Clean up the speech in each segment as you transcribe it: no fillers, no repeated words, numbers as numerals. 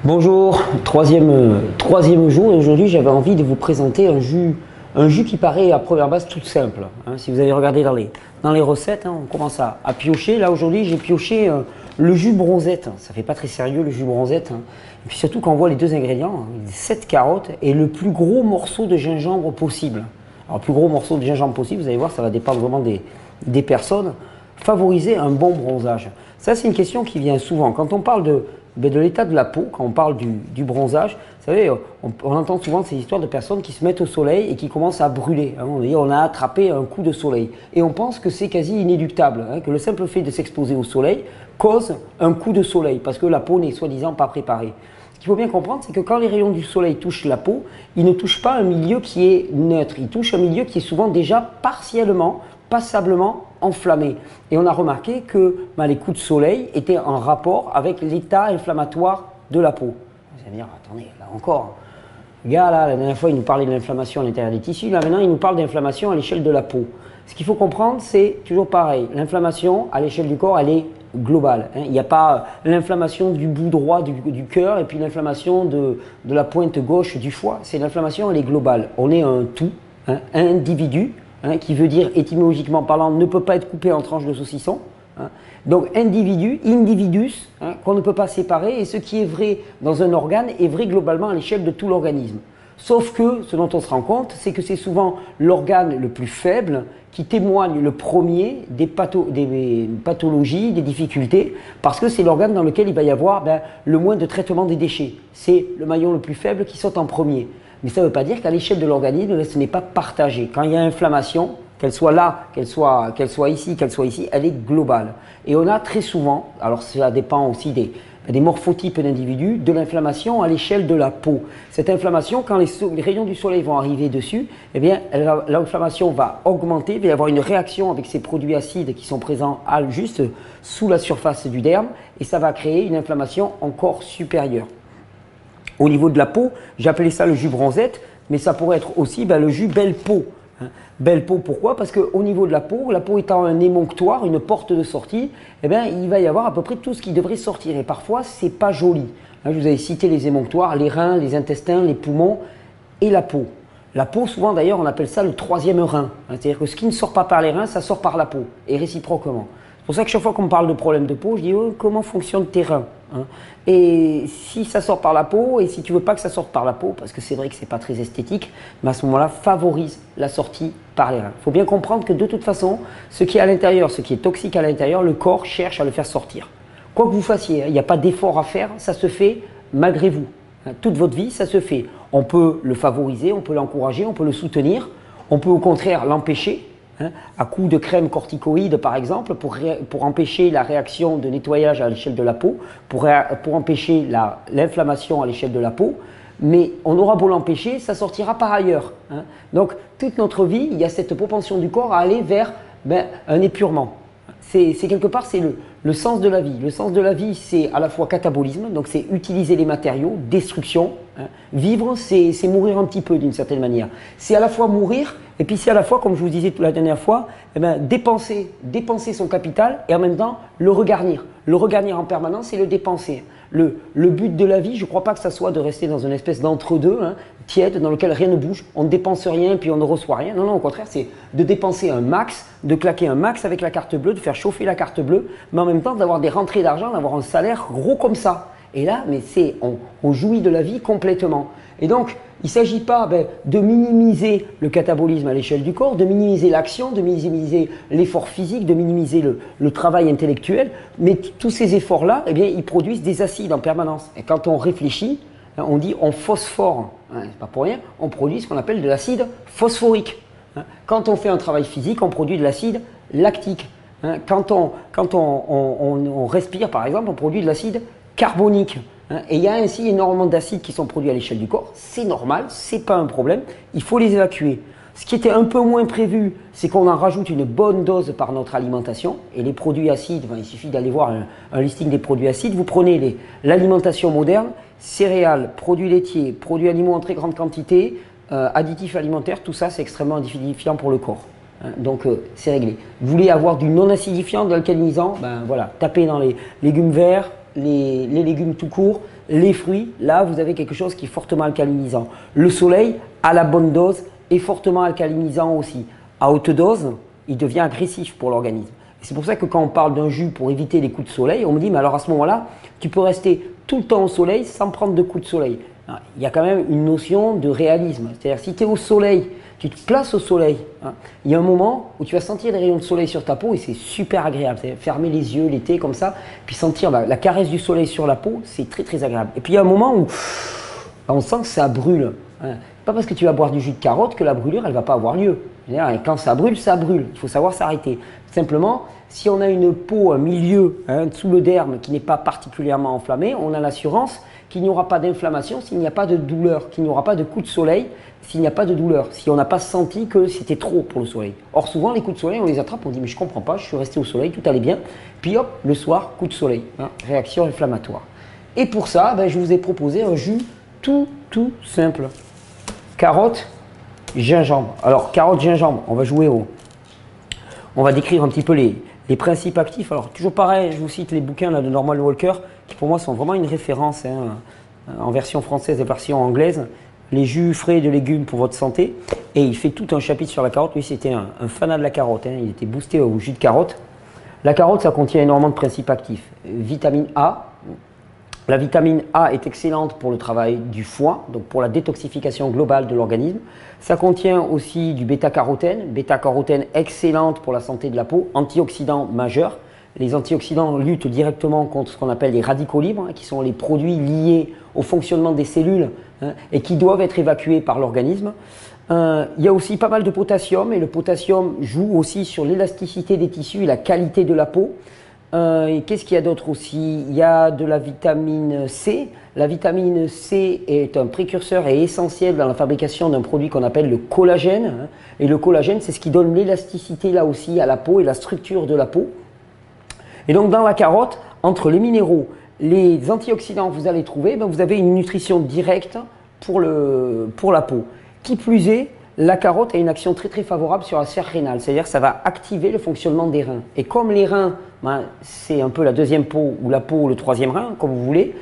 Bonjour, troisième jour et aujourd'hui j'avais envie de vous présenter un jus qui paraît à première base tout simple. Si vous avez regardé dans les recettes, on commence à piocher. Là aujourd'hui j'ai pioché le jus bronzette. Ça fait pas très sérieux le jus bronzette. Et puis surtout quand on voit les deux ingrédients, 7 carottes et le plus gros morceau de gingembre possible. Alors le plus gros morceau de gingembre possible, vous allez voir, ça va dépendre vraiment des personnes. Favoriser un bon bronzage. Ça c'est une question qui vient souvent. Quand on parle de l'état de la peau, quand on parle du bronzage, vous savez, on entend souvent ces histoires de personnes qui se mettent au soleil et qui commencent à brûler. On a attrapé un coup de soleil. Et on pense que c'est quasi inéluctable, que le simple fait de s'exposer au soleil cause un coup de soleil, parce que la peau n'est soi-disant pas préparée. Ce qu'il faut bien comprendre, c'est que quand les rayons du soleil touchent la peau, ils ne touchent pas un milieu qui est neutre, ils touchent un milieu qui est souvent déjà partiellement, passablement enflammé. Et on a remarqué que les coups de soleil étaient en rapport avec l'état inflammatoire de la peau. Vous allez me dire, attendez, là encore, le gars là, la dernière fois il nous parlait de l'inflammation à l'intérieur des tissus, là maintenant il nous parle d'inflammation à l'échelle de la peau. Ce qu'il faut comprendre, c'est toujours pareil, l'inflammation à l'échelle du corps, elle est globale. Il n'y a pas l'inflammation du bout droit du cœur et puis l'inflammation de la pointe gauche du foie. C'est l'inflammation, elle est globale. On est un tout, un individu, qui veut dire étymologiquement parlant ne peut pas être coupé en tranches de saucisson. Donc individu, individus, qu'on ne peut pas séparer, et ce qui est vrai dans un organe est vrai globalement à l'échelle de tout l'organisme. Sauf que ce dont on se rend compte, c'est que c'est souvent l'organe le plus faible qui témoigne le premier des pathologies, des difficultés, parce que c'est l'organe dans lequel il va y avoir le moins de traitement des déchets. C'est le maillon le plus faible qui saute en premier. Mais ça ne veut pas dire qu'à l'échelle de l'organisme, ce n'est pas partagé. Quand il y a inflammation, qu'elle soit là, qu'elle soit ici, elle est globale. Et on a très souvent, alors ça dépend aussi des morphotypes d'individus, de l'inflammation à l'échelle de la peau. Cette inflammation, quand les rayons du soleil vont arriver dessus, eh bien, l'inflammation va augmenter, il va y avoir une réaction avec ces produits acides qui sont présents juste sous la surface du derme, et ça va créer une inflammation encore supérieure. Au niveau de la peau, j'appelais ça le jus bronzette, mais ça pourrait être aussi le jus belle peau. Belle peau, pourquoi? Parce qu'au niveau de la peau étant un émonctoire, une porte de sortie, il va y avoir à peu près tout ce qui devrait sortir. Et parfois, ce n'est pas joli. Je vous avais cité les émonctoires, les reins, les intestins, les poumons et la peau. La peau, souvent d'ailleurs, on appelle ça le troisième rein. C'est-à-dire que ce qui ne sort pas par les reins, ça sort par la peau, et réciproquement. C'est pour ça que chaque fois qu'on me parle de problème de peau, je dis comment fonctionnent tes reins? Et si ça sort par la peau, et si tu ne veux pas que ça sorte par la peau, parce que c'est vrai que ce n'est pas très esthétique, à ce moment-là, favorise la sortie par les reins. Il faut bien comprendre que de toute façon, ce qui est à l'intérieur, ce qui est toxique à l'intérieur, le corps cherche à le faire sortir. Quoi que vous fassiez, il n'y a pas d'effort à faire, ça se fait malgré vous. Toute votre vie, ça se fait. On peut le favoriser, on peut l'encourager, on peut le soutenir, on peut au contraire l'empêcher, à coup de crème corticoïde par exemple, pour empêcher la réaction de nettoyage à l'échelle de la peau, pour empêcher l'inflammation à l'échelle de la peau, mais on aura beau l'empêcher, ça sortira par ailleurs. Donc toute notre vie, il y a cette propension du corps à aller vers un épurement. C'est quelque part, c'est le sens de la vie. Le sens de la vie, c'est à la fois catabolisme, donc c'est utiliser les matériaux, destruction. Vivre, c'est mourir un petit peu d'une certaine manière. C'est à la fois mourir, et puis c'est à la fois, comme je vous disais la dernière fois, dépenser son capital et en même temps le regarnir. Le regarnir en permanence et le dépenser. Le but de la vie, je ne crois pas que ça soit de rester dans une espèce d'entre-deux, tiède, dans lequel rien ne bouge, on ne dépense rien et puis on ne reçoit rien. Non, non, au contraire, c'est de dépenser un max, de claquer un max avec la carte bleue, de faire chauffer la carte bleue, mais en même temps d'avoir des rentrées d'argent, d'avoir un salaire gros comme ça. Et là, on jouit de la vie complètement. Et donc, il ne s'agit pas de minimiser le catabolisme à l'échelle du corps, de minimiser l'action, de minimiser l'effort physique, de minimiser le travail intellectuel, mais tous ces efforts-là, ils produisent des acides en permanence. Et quand on réfléchit, on dit on phosphore, c'est pas pour rien, on produit ce qu'on appelle de l'acide phosphorique. Quand on fait un travail physique, on produit de l'acide lactique. Quand on respire, par exemple, on produit de l'acide carbonique. Et il y a ainsi énormément d'acides qui sont produits à l'échelle du corps. C'est normal, ce n'est pas un problème, il faut les évacuer. Ce qui était un peu moins prévu, c'est qu'on en rajoute une bonne dose par notre alimentation. Et les produits acides, il suffit d'aller voir un listing des produits acides. Vous prenez l'alimentation moderne, céréales, produits laitiers, produits animaux en très grande quantité, additifs alimentaires, tout ça c'est extrêmement acidifiant pour le corps. Donc c'est réglé. Vous voulez avoir du non acidifiant, de l'alcalinisant, voilà, tapez dans les légumes verts, les légumes tout court, les fruits, là vous avez quelque chose qui est fortement alcalinisant. Le soleil, à la bonne dose, est fortement alcalinisant aussi. À haute dose, il devient agressif pour l'organisme. C'est pour ça que quand on parle d'un jus pour éviter les coups de soleil, on me dit, mais alors à ce moment-là, tu peux rester tout le temps au soleil sans prendre de coups de soleil. Alors, il y a quand même une notion de réalisme. C'est-à-dire, si tu es au soleil, tu te places au soleil, hein, il y a un moment où tu vas sentir les rayons de soleil sur ta peau et c'est super agréable. Fermer les yeux l'été comme ça, puis sentir la caresse du soleil sur la peau, c'est très très agréable. Et puis il y a un moment où on sent que ça brûle. Hein. Pas parce que tu vas boire du jus de carotte que la brûlure, elle ne va pas avoir lieu. Et quand ça brûle, ça brûle. Il faut savoir s'arrêter. Simplement, si on a une peau, un milieu sous le derme qui n'est pas particulièrement enflammé, on a l'assurance qu'il n'y aura pas d'inflammation s'il n'y a pas de douleur, qu'il n'y aura pas de coup de soleil s'il n'y a pas de douleur, si on n'a pas senti que c'était trop pour le soleil. Or, souvent, les coups de soleil, on les attrape, on dit « mais je ne comprends pas, je suis resté au soleil, tout allait bien ». Puis hop, le soir, coup de soleil, réaction inflammatoire. Et pour ça, je vous ai proposé un jus tout simple. Carotte, gingembre. Alors, carotte, gingembre, on va jouer au… On va décrire un petit peu les principes actifs. Alors, toujours pareil, je vous cite les bouquins là, de Norman Walker, qui pour moi sont vraiment une référence en version française et version anglaise. Les jus frais de légumes pour votre santé. Et il fait tout un chapitre sur la carotte. Lui, c'était un fanat de la carotte. Il était boosté au jus de carotte. La carotte, ça contient énormément de principes actifs. Vitamine A. La vitamine A est excellente pour le travail du foie, donc pour la détoxification globale de l'organisme. Ça contient aussi du bêta-carotène. Bêta-carotène excellente pour la santé de la peau. Antioxydant majeur. Les antioxydants luttent directement contre ce qu'on appelle les radicaux libres, qui sont les produits liés au fonctionnement des cellules et qui doivent être évacués par l'organisme. Il y a aussi pas mal de potassium et le potassium joue aussi sur l'élasticité des tissus et la qualité de la peau. Et qu'est-ce qu'il y a d'autre aussi? Il y a de la vitamine C. La vitamine C est un précurseur et essentiel dans la fabrication d'un produit qu'on appelle le collagène. Et le collagène, c'est ce qui donne l'élasticité là aussi à la peau et la structure de la peau. Et donc dans la carotte, entre les minéraux, les antioxydants que vous allez trouver, vous avez une nutrition directe pour la peau. Qui plus est, la carotte a une action très favorable sur la sphère rénale, c'est-à-dire que ça va activer le fonctionnement des reins. Et comme les reins, c'est un peu la deuxième peau ou la peau ou le troisième rein, comme vous voulez,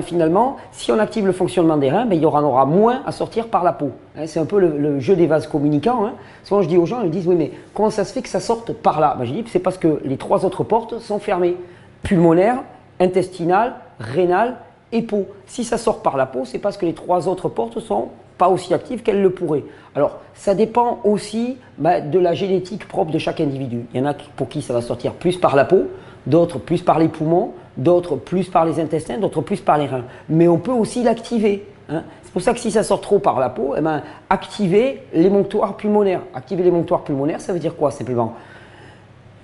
finalement, si on active le fonctionnement des reins, il y en aura moins à sortir par la peau. C'est un peu le jeu des vases communicants. Souvent je dis aux gens, ils disent « oui mais comment ça se fait que ça sorte par là ?» Je dis « c'est parce que les trois autres portes sont fermées. Pulmonaire, intestinale, rénale et peau. Si ça sort par la peau, c'est parce que les trois autres portes sont pas aussi actives qu'elles le pourraient. Alors, ça dépend aussi de la génétique propre de chaque individu. Il y en a pour qui ça va sortir plus par la peau, d'autres plus par les poumons, d'autres plus par les intestins, d'autres plus par les reins. Mais on peut aussi l'activer. C'est pour ça que si ça sort trop par la peau, activer l'émonctoire pulmonaire. Activer l'émonctoire pulmonaire, ça veut dire quoi simplement?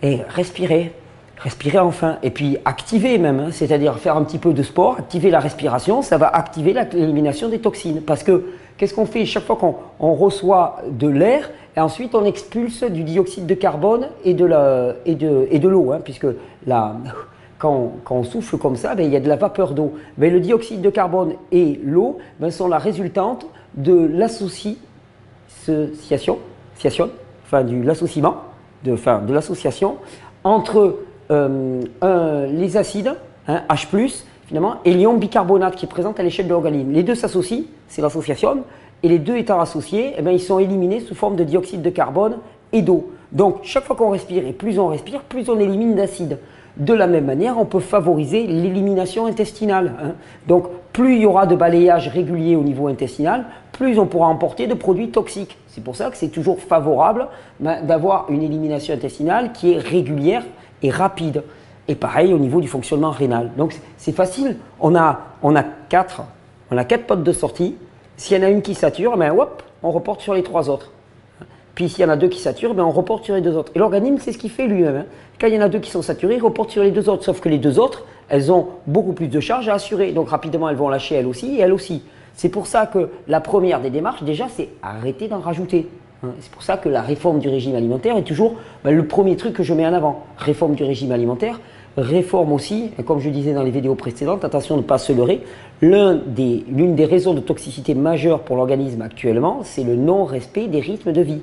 Et respirer. Respirer enfin, et puis activer même, c'est-à-dire faire un petit peu de sport, activer la respiration, ça va activer l'élimination des toxines. Parce que qu'est-ce qu'on fait chaque fois qu'on reçoit de l'air et ensuite on expulse du dioxyde de carbone et de l'eau, puisque quand on souffle comme ça, il y a de la vapeur d'eau. Le dioxyde de carbone et l'eau sont la résultante de l'association, de l'association entre les acides, H+, finalement, et l'ion bicarbonate qui est présent à l'échelle de l'organisme. Les deux s'associent, c'est l'association, et les deux étant associés, ils sont éliminés sous forme de dioxyde de carbone et d'eau. Donc, chaque fois qu'on respire, et plus on respire, plus on élimine d'acide. De la même manière, on peut favoriser l'élimination intestinale. Donc, plus il y aura de balayage régulier au niveau intestinal, plus on pourra emporter de produits toxiques. C'est pour ça que c'est toujours favorable d'avoir une élimination intestinale qui est régulière et rapide. Et pareil au niveau du fonctionnement rénal. Donc c'est facile, on a quatre portes de sortie. S'il y en a une qui sature, hop, on reporte sur les trois autres. Puis s'il y en a deux qui saturent, on reporte sur les deux autres. Et l'organisme, c'est ce qu'il fait lui-même. Quand il y en a deux qui sont saturés, il reporte sur les deux autres. Sauf que les deux autres, elles ont beaucoup plus de charge à assurer. Donc rapidement, elles vont lâcher elles aussi et elles aussi. C'est pour ça que la première des démarches, déjà, c'est arrêter d'en rajouter. C'est pour ça que la réforme du régime alimentaire est toujours le premier truc que je mets en avant. Réforme du régime alimentaire, réforme aussi, comme je disais dans les vidéos précédentes, attention de ne pas se leurrer, l'une des raisons de toxicité majeure pour l'organisme actuellement, c'est le non-respect des rythmes de vie.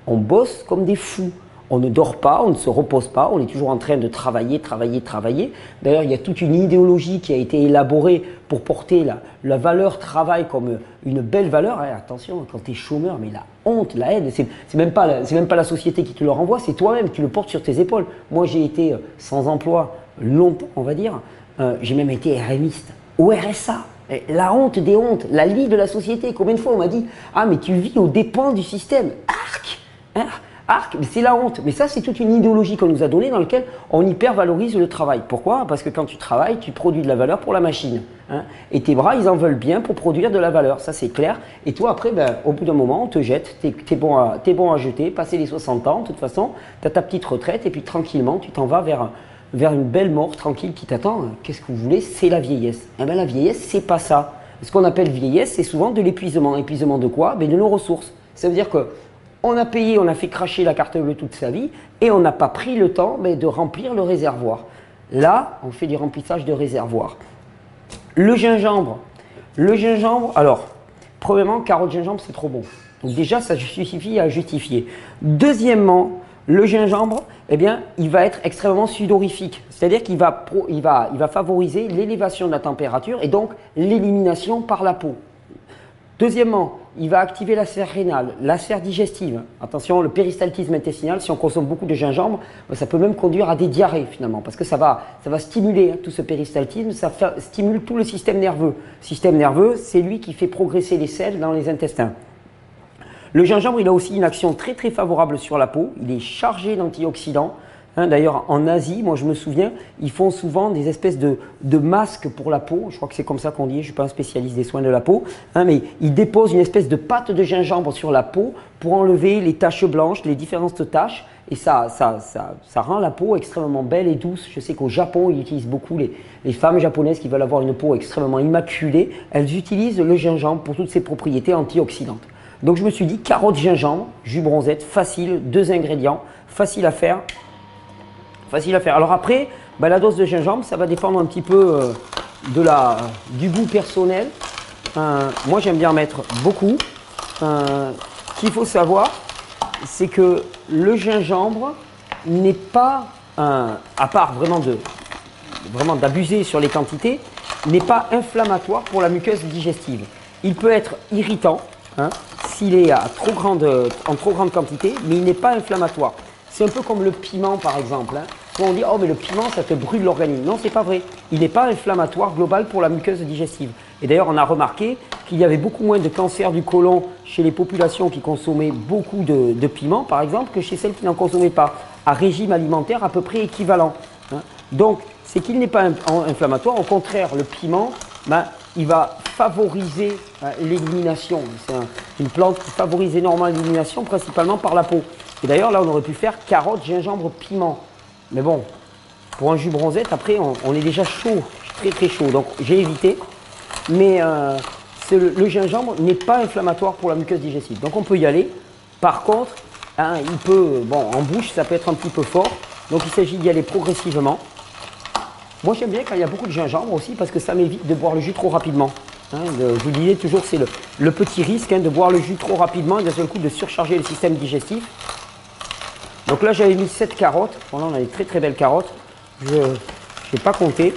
On bosse comme des fous, On ne dort pas, on ne se repose pas, on est toujours en train de travailler, travailler, travailler. D'ailleurs, il y a toute une idéologie qui a été élaborée pour porter la valeur travail comme une belle valeur. Attention, quand tu es chômeur, mais la honte, la haine, c'est même pas la société qui te le renvoie, c'est toi-même qui le portes sur tes épaules. Moi, j'ai été sans emploi longtemps, on va dire. J'ai même été RMiste au RSA. La honte des hontes, la lie de la société. Combien de fois on m'a dit « Ah, mais tu vis aux dépens du système. » Arc, hein, arc, c'est la honte. Mais ça, c'est toute une idéologie qu'on nous a donnée dans laquelle on hyper valorise le travail. Pourquoi? Parce que quand tu travailles, tu produis de la valeur pour la machine. Hein, et tes bras, ils en veulent bien pour produire de la valeur. Ça, c'est clair. Et toi, après, au bout d'un moment, on te jette. T'es bon à jeter. Passer les 60 ans, de toute façon, tu as ta petite retraite. Et puis tranquillement, tu t'en vas vers une belle mort tranquille qui t'attend. Qu'est-ce que vous voulez? C'est la vieillesse. Eh bien, la vieillesse, c'est pas ça. Ce qu'on appelle vieillesse, c'est souvent de l'épuisement. Épuisement de quoi? De nos ressources. Ça veut dire qu'on a payé, on a fait cracher la carte bleue toute sa vie et on n'a pas pris le temps de remplir le réservoir. Là, on fait du remplissage de réservoir. Le gingembre, alors, premièrement, carotte gingembre, c'est trop bon. Donc déjà, ça suffit à justifier. Deuxièmement, le gingembre, eh bien, il va être extrêmement sudorifique, c'est-à-dire qu'il va favoriser l'élévation de la température et donc l'élimination par la peau. Deuxièmement, il va activer la sphère rénale, la sphère digestive. Attention, le péristaltisme intestinal, si on consomme beaucoup de gingembre, ça peut même conduire à des diarrhées finalement, parce que ça va stimuler tout ce péristaltisme, ça stimule tout le système nerveux. Le système nerveux, c'est lui qui fait progresser les selles dans les intestins. Le gingembre, il a aussi une action très très favorable sur la peau. Il est chargé d'antioxydants. D'ailleurs, en Asie, moi je me souviens, ils font souvent des espèces de masques pour la peau. Je crois que c'est comme ça qu'on dit, je ne suis pas un spécialiste des soins de la peau. Mais ils déposent une espèce de pâte de gingembre sur la peau pour enlever les taches blanches, les différentes taches. Et ça rend la peau extrêmement belle et douce. Je sais qu'au Japon, ils utilisent beaucoup, les femmes japonaises qui veulent avoir une peau extrêmement immaculée, elles utilisent le gingembre pour toutes ses propriétés antioxydantes. Donc je me suis dit, carotte, gingembre, jus bronzette, facile, 2 ingrédients, facile à faire. Alors après, la dose de gingembre, ça va dépendre un petit peu du goût personnel. Moi, j'aime bien mettre beaucoup. Ce qu'il faut savoir, c'est que le gingembre n'est pas, à part vraiment d'abuser sur les quantités, n'est pas inflammatoire pour la muqueuse digestive. Il peut être irritant, s'il est en trop grande quantité, mais il n'est pas inflammatoire. C'est un peu comme le piment par exemple. Quand on dit « Oh mais le piment ça te brûle l'organisme ». Non, c'est pas vrai. Il n'est pas inflammatoire global pour la muqueuse digestive. Et d'ailleurs on a remarqué qu'il y avait beaucoup moins de cancer du côlon chez les populations qui consommaient beaucoup de piment par exemple que chez celles qui n'en consommaient pas. À régime alimentaire à peu près équivalent. Donc c'est qu'il n'est pas inflammatoire. Au contraire, le piment, il va favoriser l'élimination. C'est une plante qui favorise énormément l'élimination, principalement par la peau. Et d'ailleurs, là, on aurait pu faire carotte, gingembre, piment. Mais bon, pour un jus bronzette, après, on est déjà chaud, très très chaud. Donc, j'ai évité. Mais le gingembre n'est pas inflammatoire pour la muqueuse digestive. Donc, on peut y aller. Par contre, il peut, en bouche, ça peut être un petit peu fort. Donc, il s'agit d'y aller progressivement. Moi, j'aime bien quand il y a beaucoup de gingembre aussi parce que ça m'évite de boire le jus trop rapidement. Je vous disais toujours, c'est le petit risque de boire le jus trop rapidement et d'un seul coup de surcharger le système digestif. Donc là, j'avais mis 7 carottes. Bon, là, on a des très très belles carottes. Je n'ai pas compté.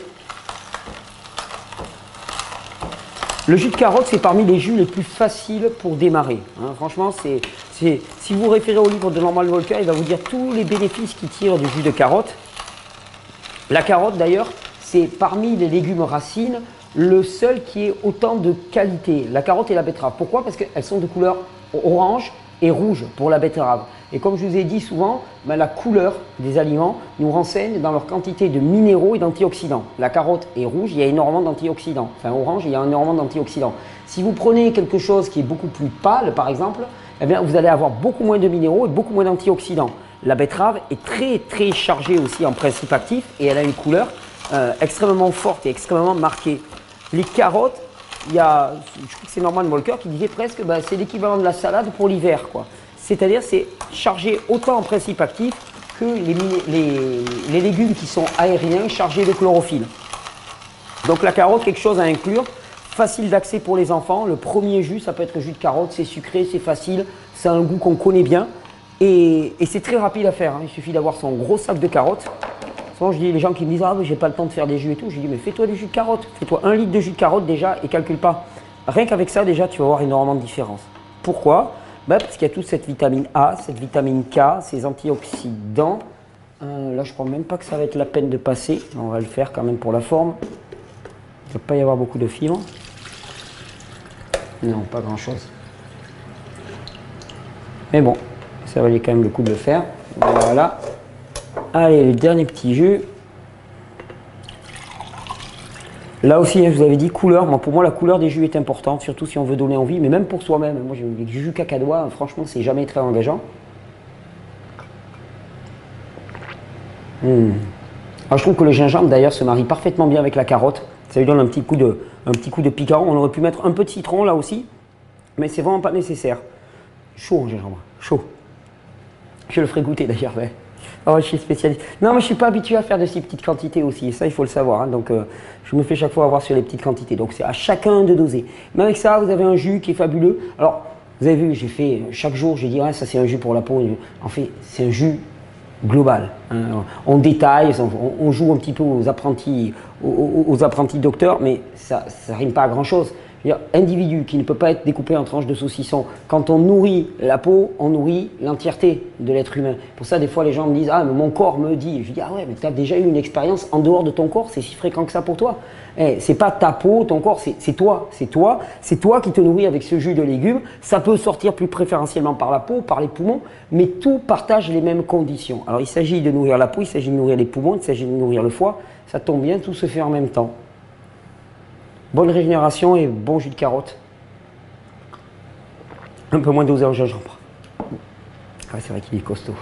Le jus de carotte, c'est parmi les jus les plus faciles pour démarrer. Franchement, si vous vous référez au livre de Norman Walker, il va vous dire tous les bénéfices qu'il tire du jus de carotte. La carotte, d'ailleurs, c'est parmi les légumes racines le seul qui ait autant de qualité. La carotte et la betterave. Pourquoi? Parce qu'elles sont de couleur orange et rouge pour la betterave. Et comme je vous ai dit souvent, la couleur des aliments nous renseigne dans leur quantité de minéraux et d'antioxydants. La carotte est rouge, il y a énormément d'antioxydants. Enfin, orange, il y a énormément d'antioxydants. Si vous prenez quelque chose qui est beaucoup plus pâle, par exemple, eh bien, vous allez avoir beaucoup moins de minéraux et beaucoup moins d'antioxydants. La betterave est très très chargée aussi en principe actif et elle a une couleur extrêmement forte et extrêmement marquée. Les carottes, je crois que c'est Norman Walker qui disait presque c'est l'équivalent de la salade pour l'hiver, quoi. C'est-à-dire c'est chargé autant en principe actif que les légumes qui sont aériens chargés de chlorophylle. Donc la carotte, quelque chose à inclure, facile d'accès pour les enfants. Le premier jus, ça peut être le jus de carotte, c'est sucré, c'est facile, c'est un goût qu'on connaît bien. Et c'est très rapide à faire, hein. Il suffit d'avoir son gros sac de carottes. Souvent, je dis les gens qui me disent ah mais j'ai pas le temps de faire des jus et tout. Je dis mais fais-toi des jus de carottes. Fais-toi 1 litre de jus de carottes déjà et calcule pas. Rien qu'avec ça déjà tu vas voir énormément de différence. Pourquoi? Parce qu'il y a toute cette vitamine A, cette vitamine K, ces antioxydants. Là je ne crois même pas que ça va être la peine de passer. On va le faire quand même pour la forme. Il ne va pas y avoir beaucoup de fibres. Non, pas grand chose. Mais bon, ça valait quand même le coup de le faire. Voilà. Allez, le dernier petit jus. Là aussi, je vous avais dit couleur. Moi, pour moi, la couleur des jus est importante, surtout si on veut donner envie, mais même pour soi-même. Moi, j'ai des jus cacadois, franchement, c'est jamais très engageant. Alors, je trouve que le gingembre, d'ailleurs, se marie parfaitement bien avec la carotte. Ça lui donne un petit coup de piquant. On aurait pu mettre un peu de citron là aussi, mais c'est vraiment pas nécessaire. Chaud en gingembre, chaud. Je le ferai goûter d'ailleurs. Ouais. Oh, je suis spécialiste. Non, mais je ne suis pas habitué à faire de si petites quantités aussi. Et ça, il faut le savoir. Hein. Donc, je me fais chaque fois avoir sur les petites quantités. Donc, c'est à chacun de doser. Mais avec ça, vous avez un jus qui est fabuleux. Alors, vous avez vu, j'ai fait chaque jour, j'ai dit, ah, ça c'est un jus pour la peau. En fait, c'est un jus global. Hein. On détaille, on joue un petit peu aux apprentis docteurs, mais ça ne rime pas à grand chose. Individu qui ne peut pas être découpé en tranches de saucisson. Quand on nourrit la peau, on nourrit l'entièreté de l'être humain. Pour ça, des fois, les gens me disent « Ah, mais mon corps me dit… » Je dis « Ah ouais, mais tu as déjà eu une expérience en dehors de ton corps, c'est si fréquent que ça pour toi. C'est pas ta peau, ton corps, c'est toi. C'est toi qui te nourris avec ce jus de légumes. Ça peut sortir plus préférentiellement par la peau, par les poumons, mais tout partage les mêmes conditions. Alors, il s'agit de nourrir la peau, il s'agit de nourrir les poumons, il s'agit de nourrir le foie. Ça tombe bien, tout se fait en même temps. Bonne régénération et bon jus de carotte. Un peu moins dosé en gingembre. Ah, c'est vrai qu'il est costaud.